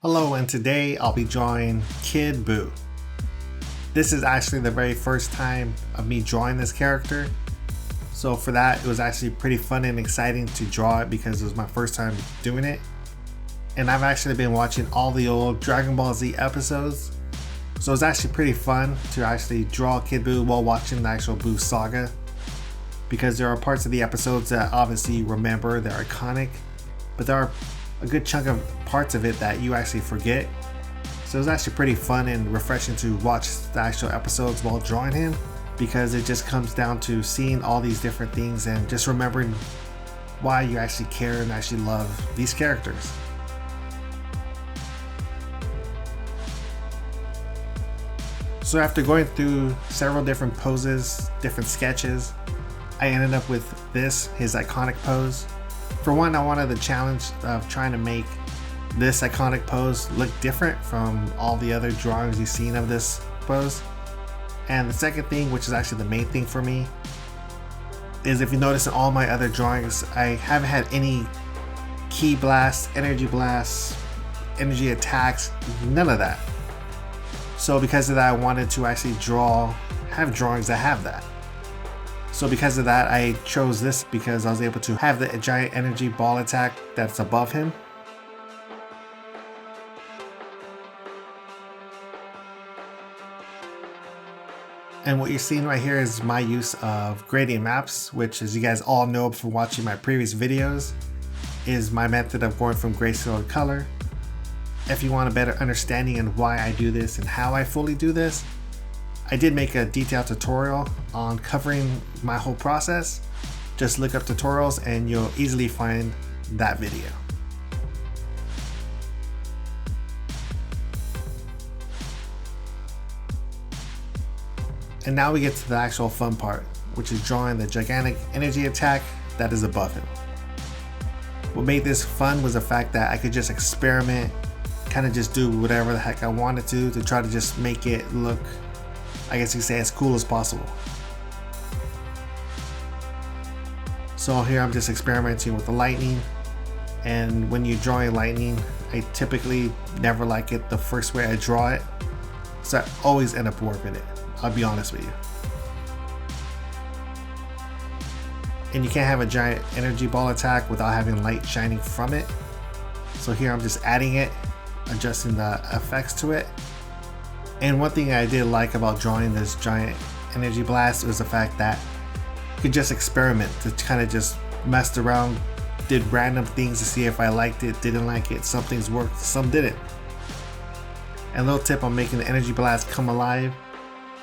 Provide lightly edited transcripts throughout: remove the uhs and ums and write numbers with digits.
Hello, and today I'll be drawing Kid Buu. This is actually the very first time of me drawing this character. So for that, it was actually pretty fun and exciting to draw it because it was my first time doing it. And I've actually been watching all the old Dragon Ball Z episodes. So it's actually pretty fun to actually draw Kid Buu while watching the actual Buu saga. Because there are parts of the episodes that obviously you remember, they're iconic. But there are a good chunk of parts of it that you actually forget. So it's actually pretty fun and refreshing to watch the actual episodes while drawing him, because it just comes down to seeing all these different things and just remembering why you actually care and actually love these characters. So after going through several different poses, different sketches, I ended up with this, his iconic pose. For one, I wanted the challenge of trying to make this iconic pose look different from all the other drawings you've seen of this pose. And the second thing, which is actually the main thing for me, is if you notice in all my other drawings, I haven't had any ki blasts, energy attacks, none of that. So because of that, I wanted to actually have drawings that have that. So because of that, I chose this because I was able to have the giant energy ball attack that's above him. And what you're seeing right here is my use of gradient maps, which, as you guys all know from watching my previous videos, is my method of going from grayscale to color. If you want a better understanding on why I do this and how I fully do this, I did make a detailed tutorial on covering my whole process. Just look up tutorials and you'll easily find that video. And now we get to the actual fun part, which is drawing the gigantic energy attack that is above him. What made this fun was the fact that I could just experiment, kind of just do whatever the heck I wanted to try to just make it look, I guess you could say, as cool as possible. So here I'm just experimenting with the lightning, and when you're drawing lightning, I typically never like it the first way I draw it, so I always end up warping it, I'll be honest with you. And you can't have a giant energy ball attack without having light shining from it. So here I'm just adding it, adjusting the effects to it. And one thing I did like about drawing this giant energy blast was the fact that you could just experiment, to kind of just messed around, did random things to see if I liked it, didn't like it. Some things worked, some didn't. And a little tip on making the energy blast come alive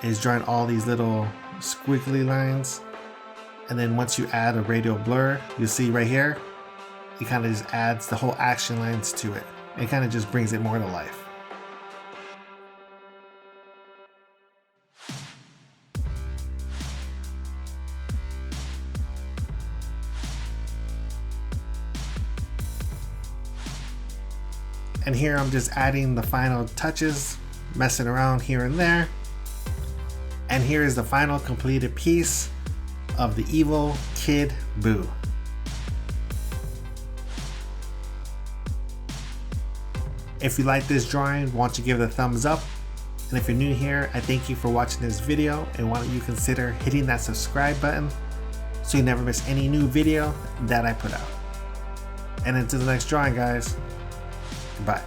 is drawing all these little squiggly lines. And then once you add a radial blur, you'll see right here, it kind of just adds the whole action lines to it. It kind of just brings it more to life. And here I'm just adding the final touches, messing around here and there. And here is the final completed piece of the evil Kid Buu. If you like this drawing, why don't you give it a thumbs up? And if you're new here, I thank you for watching this video, and why don't you consider hitting that subscribe button so you never miss any new video that I put out. And until the next drawing, guys, goodbye.